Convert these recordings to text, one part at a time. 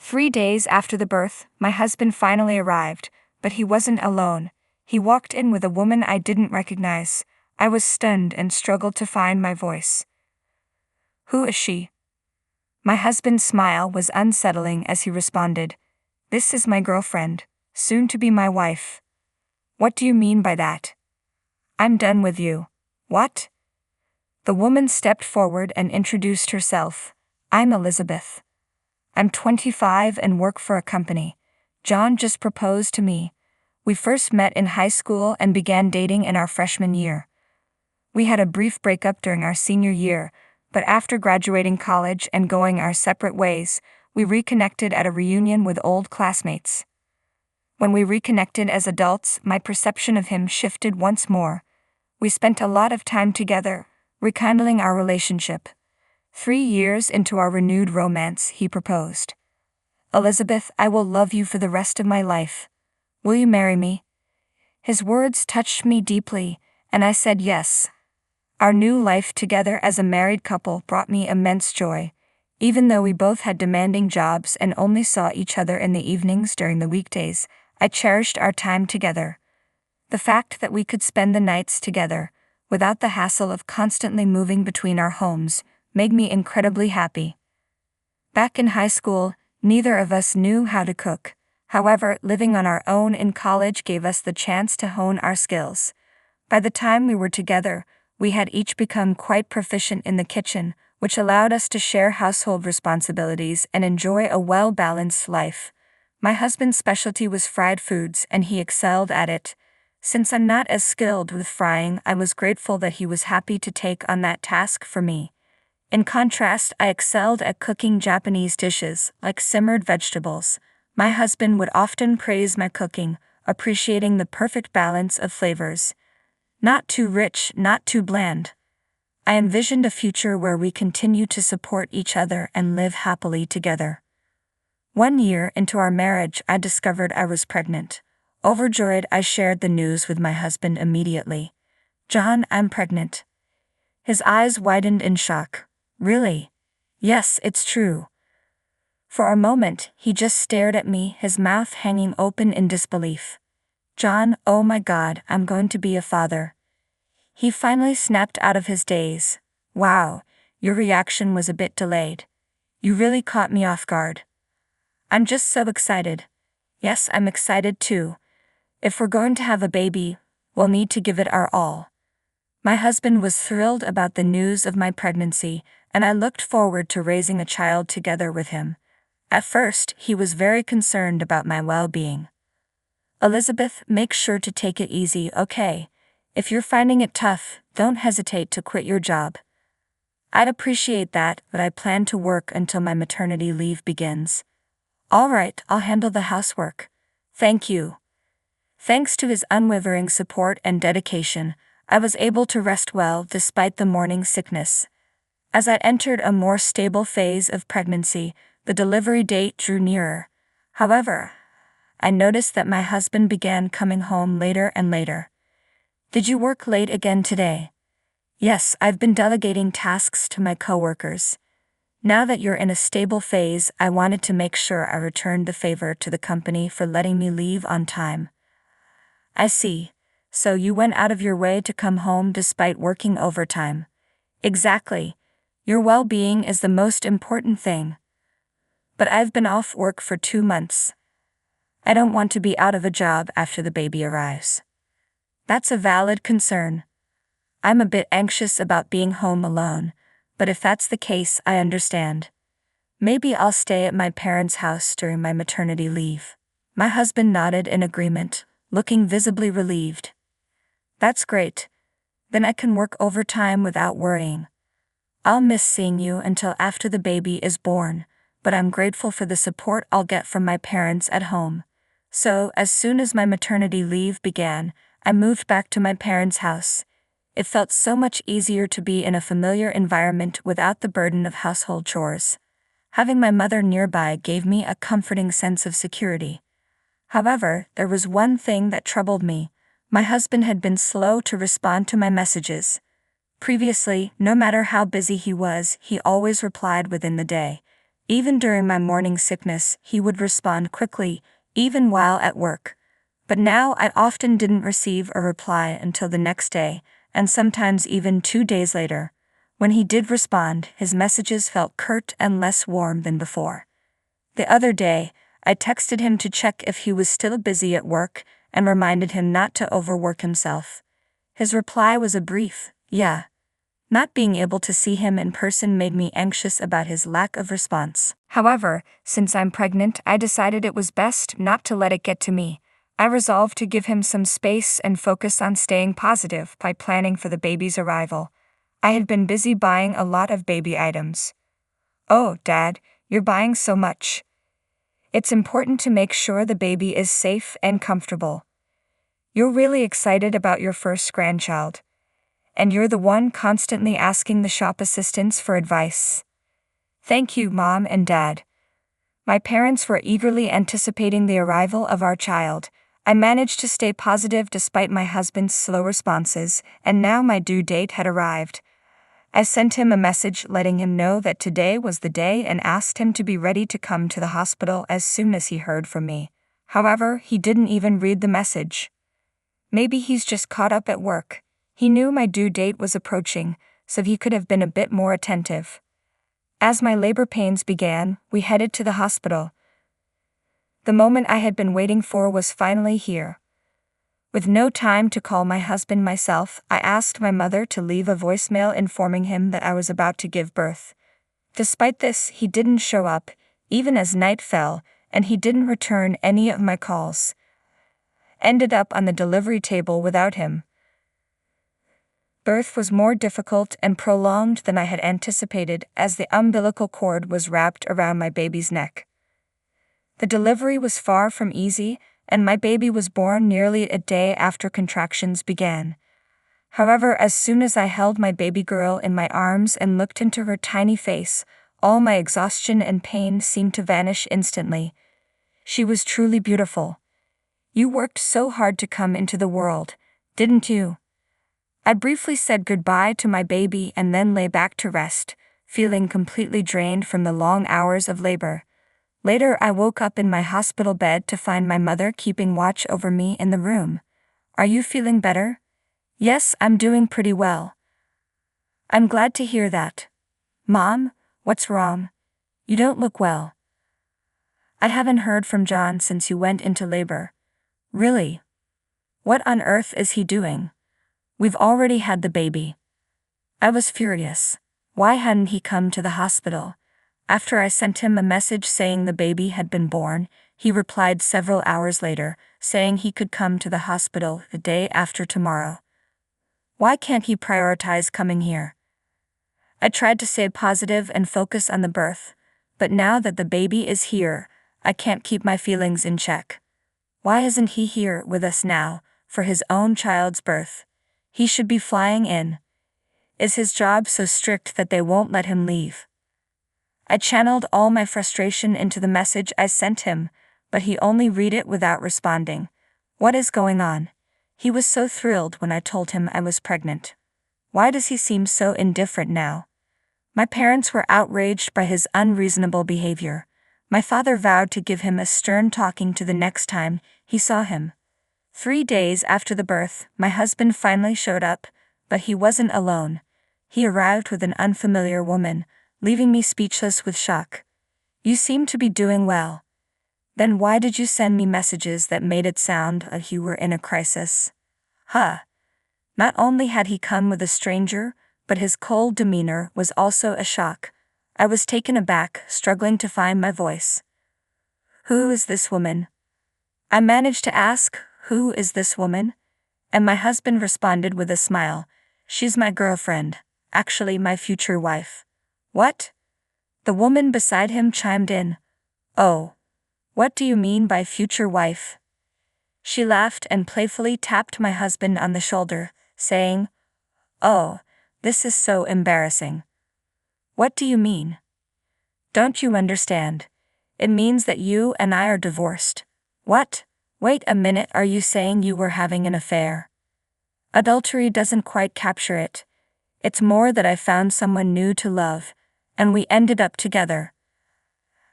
3 days after the birth, my husband finally arrived, but he wasn't alone. He walked in with a woman I didn't recognize. I was stunned and struggled to find my voice. "Who is she?" My husband's smile was unsettling as he responded, "This is my girlfriend, soon to be my wife." "What do you mean by that?" "I'm done with you." "What?" The woman stepped forward and introduced herself. "I'm Elizabeth. I'm 25 and work for a company. John just proposed to me. We first met in high school and began dating in our freshman year. We had a brief breakup during our senior year, but after graduating college and going our separate ways, we reconnected at a reunion with old classmates. When we reconnected as adults, my perception of him shifted once more. We spent a lot of time together, rekindling our relationship. 3 years into our renewed romance, he proposed. "Elizabeth, I will love you for the rest of my life. Will you marry me?" His words touched me deeply, and I said yes. Our new life together as a married couple brought me immense joy. Even though we both had demanding jobs and only saw each other in the evenings during the weekdays, I cherished our time together. The fact that we could spend the nights together, without the hassle of constantly moving between our homes, made me incredibly happy. Back in high school, neither of us knew how to cook. However, living on our own in college gave us the chance to hone our skills. By the time we were together, we had each become quite proficient in the kitchen, which allowed us to share household responsibilities and enjoy a well-balanced life. My husband's specialty was fried foods, and he excelled at it. Since I'm not as skilled with frying, I was grateful that he was happy to take on that task for me. In contrast, I excelled at cooking Japanese dishes, like simmered vegetables. My husband would often praise my cooking, appreciating the perfect balance of flavors. Not too rich, not too bland. I envisioned a future where we continue to support each other and live happily together. 1 year into our marriage, I discovered I was pregnant. Overjoyed, I shared the news with my husband immediately. "John, I'm pregnant." His eyes widened in shock. "Really?" "Yes, it's true." For a moment, he just stared at me, his mouth hanging open in disbelief. "John, oh my God, I'm going to be a father." He finally snapped out of his daze. "Wow, your reaction was a bit delayed. You really caught me off guard." "I'm just so excited." "Yes, I'm excited too. If we're going to have a baby, we'll need to give it our all." My husband was thrilled about the news of my pregnancy, and I looked forward to raising a child together with him. At first, he was very concerned about my well-being. "Elizabeth, make sure to take it easy, okay? If you're finding it tough, don't hesitate to quit your job." "I'd appreciate that, but I plan to work until my maternity leave begins." "All right, I'll handle the housework." "Thank you." Thanks to his unwavering support and dedication, I was able to rest well despite the morning sickness. As I entered a more stable phase of pregnancy, the delivery date drew nearer. However, I noticed that my husband began coming home later and later. "Did you work late again today?" "Yes, I've been delegating tasks to my coworkers. Now that you're in a stable phase, I wanted to make sure I returned the favor to the company for letting me leave on time." "I see. So you went out of your way to come home despite working overtime." "Exactly. Your well-being is the most important thing." "But I've been off work for 2 months. I don't want to be out of a job after the baby arrives." "That's a valid concern. I'm a bit anxious about being home alone, but if that's the case, I understand. Maybe I'll stay at my parents' house during my maternity leave." My husband nodded in agreement, looking visibly relieved. "That's great. Then I can work overtime without worrying. I'll miss seeing you until after the baby is born, but I'm grateful for the support I'll get from my parents at home." So, as soon as my maternity leave began, I moved back to my parents' house. It felt so much easier to be in a familiar environment without the burden of household chores. Having my mother nearby gave me a comforting sense of security. However, there was one thing that troubled me. My husband had been slow to respond to my messages. Previously, no matter how busy he was, he always replied within the day. Even during my morning sickness, he would respond quickly, even while at work. But now I often didn't receive a reply until the next day, and sometimes even 2 days later. When he did respond, his messages felt curt and less warm than before. The other day, I texted him to check if he was still busy at work and reminded him not to overwork himself. His reply was a brief, "Yeah." Not being able to see him in person made me anxious about his lack of response. However, since I'm pregnant, I decided it was best not to let it get to me. I resolved to give him some space and focus on staying positive by planning for the baby's arrival. I had been busy buying a lot of baby items. "Oh, Dad, you're buying so much. It's important to make sure the baby is safe and comfortable. You're really excited about your first grandchild. And you're the one constantly asking the shop assistants for advice." Thank you, Mom and Dad. My parents were eagerly anticipating the arrival of our child. I managed to stay positive despite my husband's slow responses, and now my due date had arrived. I sent him a message letting him know that today was the day and asked him to be ready to come to the hospital as soon as he heard from me. However, he didn't even read the message. Maybe he's just caught up at work. He knew my due date was approaching, so he could have been a bit more attentive. As my labor pains began, we headed to the hospital. The moment I had been waiting for was finally here. With no time to call my husband myself, I asked my mother to leave a voicemail informing him that I was about to give birth. Despite this, he didn't show up, even as night fell, and he didn't return any of my calls. Ended up on the delivery table without him. Birth was more difficult and prolonged than I had anticipated as the umbilical cord was wrapped around my baby's neck. The delivery was far from easy, and my baby was born nearly a day after contractions began. However, as soon as I held my baby girl in my arms and looked into her tiny face, all my exhaustion and pain seemed to vanish instantly. She was truly beautiful. "You worked so hard to come into the world, didn't you?" I briefly said goodbye to my baby and then lay back to rest, feeling completely drained from the long hours of labor. Later, I woke up in my hospital bed to find my mother keeping watch over me in the room. "Are you feeling better?" "Yes, I'm doing pretty well." "I'm glad to hear that." "Mom, what's wrong? You don't look well." "I haven't heard from John since you went into labor." "Really? What on earth is he doing? We've already had the baby." I was furious. Why hadn't he come to the hospital? After I sent him a message saying the baby had been born, he replied several hours later, saying he could come to the hospital the day after tomorrow. Why can't he prioritize coming here? I tried to stay positive and focus on the birth, but now that the baby is here, I can't keep my feelings in check. Why isn't he here with us now, for his own child's birth? He should be flying in. Is his job so strict that they won't let him leave? I channeled all my frustration into the message I sent him, but he only read it without responding. What is going on? He was so thrilled when I told him I was pregnant. Why does he seem so indifferent now? My parents were outraged by his unreasonable behavior. My father vowed to give him a stern talking to the next time he saw him. 3 days after the birth, my husband finally showed up, but he wasn't alone. He arrived with an unfamiliar woman, leaving me speechless with shock. "You seem to be doing well. Then why did you send me messages that made it sound like you were in a crisis?" Huh. Not only had he come with a stranger, but his cold demeanor was also a shock. I was taken aback, struggling to find my voice. "Who is this woman?" I managed to ask, "Who is this woman?" And my husband responded with a smile. "She's my girlfriend, actually my future wife." "What?" The woman beside him chimed in. "Oh. What do you mean by future wife?" She laughed and playfully tapped my husband on the shoulder, saying, "Oh, this is so embarrassing." "What do you mean?" "Don't you understand? It means that you and I are divorced." "What? Wait a minute, are you saying you were having an affair?" Adultery doesn't quite capture it. It's more that I found someone new to love, and we ended up together.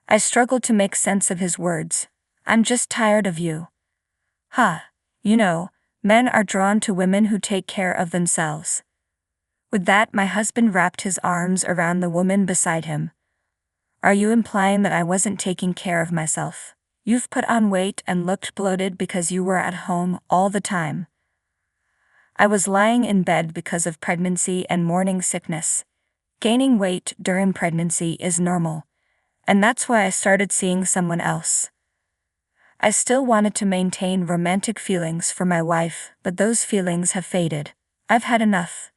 I struggled to make sense of his words. I'm just tired of you. Huh. You know, men are drawn to women who take care of themselves. With that, my husband wrapped his arms around the woman beside him. Are you implying that I wasn't taking care of myself? You've put on weight and looked bloated because you were at home all the time. I was lying in bed because of pregnancy and morning sickness. Gaining weight during pregnancy is normal, and that's why I started seeing someone else. I still wanted to maintain romantic feelings for my wife, but those feelings have faded. I've had enough.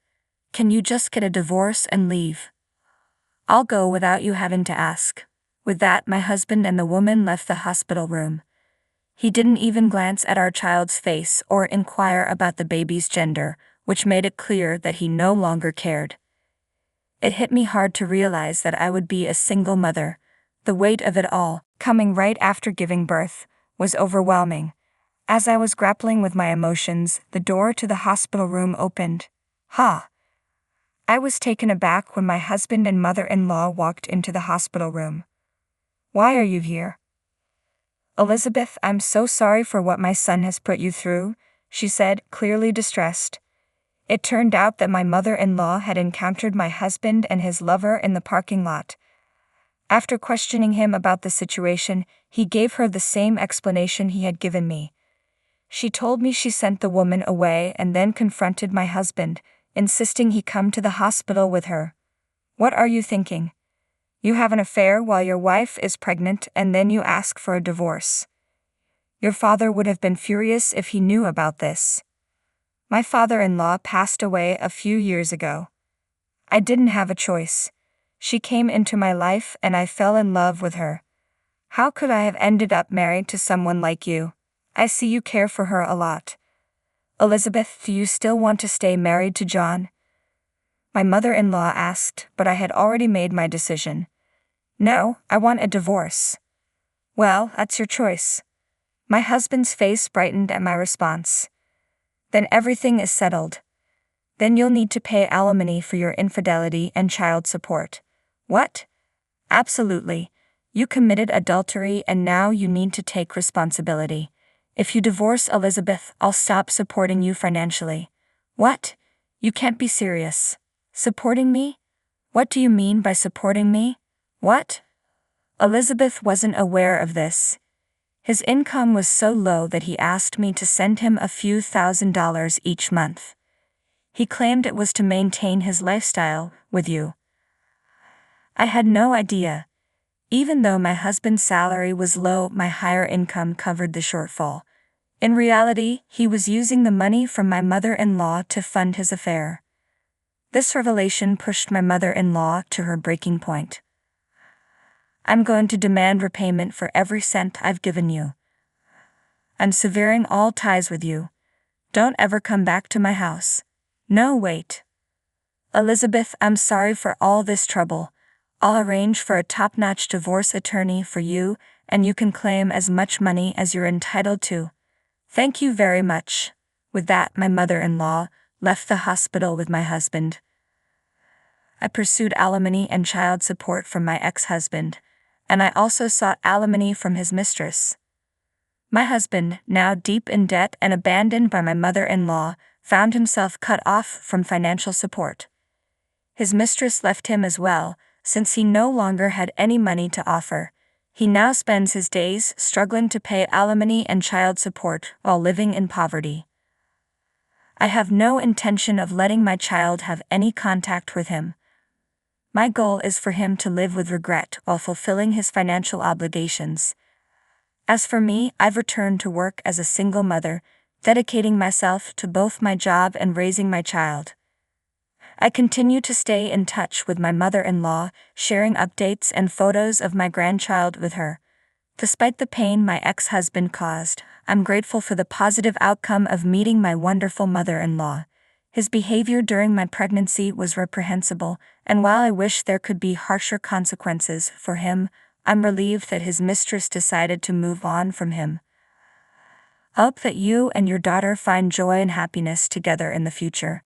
Can you just get a divorce and leave? I'll go without you having to ask. With that, my husband and the woman left the hospital room. He didn't even glance at our child's face or inquire about the baby's gender, which made it clear that he no longer cared. It hit me hard to realize that I would be a single mother. The weight of it all, coming right after giving birth, was overwhelming. As I was grappling with my emotions, the door to the hospital room opened. I was taken aback when my husband and mother-in-law walked into the hospital room. Why are you here? Elizabeth, I'm so sorry for what my son has put you through, she said, clearly distressed. It turned out that my mother-in-law had encountered my husband and his lover in the parking lot. After questioning him about the situation, he gave her the same explanation he had given me. She told me she sent the woman away and then confronted my husband, insisting he come to the hospital with her. What are you thinking? You have an affair while your wife is pregnant and then you ask for a divorce. Your father would have been furious if he knew about this. My father-in-law passed away a few years ago. I didn't have a choice. She came into my life and I fell in love with her. How could I have ended up married to someone like you? I see you care for her a lot. Elizabeth, do you still want to stay married to John? My mother-in-law asked, but I had already made my decision. No, I want a divorce. Well, that's your choice. My husband's face brightened at my response. Then everything is settled. Then you'll need to pay alimony for your infidelity and child support. What? Absolutely. You committed adultery and now you need to take responsibility. If you divorce Elizabeth, I'll stop supporting you financially. What? You can't be serious. Supporting me? What do you mean by supporting me? What? Elizabeth wasn't aware of this. His income was so low that he asked me to send him a few $1,000s each month. He claimed it was to maintain his lifestyle with you. I had no idea. Even though my husband's salary was low, my higher income covered the shortfall. In reality, he was using the money from my mother-in-law to fund his affair. This revelation pushed my mother-in-law to her breaking point. I'm going to demand repayment for every cent I've given you. I'm severing all ties with you. Don't ever come back to my house. No, wait. Elizabeth, I'm sorry for all this trouble. I'll arrange for a top-notch divorce attorney for you, and you can claim as much money as you're entitled to. Thank you very much. With that, my mother-in-law left the hospital with my husband. I pursued alimony and child support from my ex-husband, and I also sought alimony from his mistress. My husband, now deep in debt and abandoned by my mother-in-law, found himself cut off from financial support. His mistress left him as well, since he no longer had any money to offer. He now spends his days struggling to pay alimony and child support while living in poverty. I have no intention of letting my child have any contact with him. My goal is for him to live with regret while fulfilling his financial obligations. As for me, I've returned to work as a single mother, dedicating myself to both my job and raising my child. I continue to stay in touch with my mother-in-law, sharing updates and photos of my grandchild with her. Despite the pain my ex-husband caused, I'm grateful for the positive outcome of meeting my wonderful mother-in-law. His behavior during my pregnancy was reprehensible, and while I wish there could be harsher consequences for him, I'm relieved that his mistress decided to move on from him. I hope that you and your daughter find joy and happiness together in the future.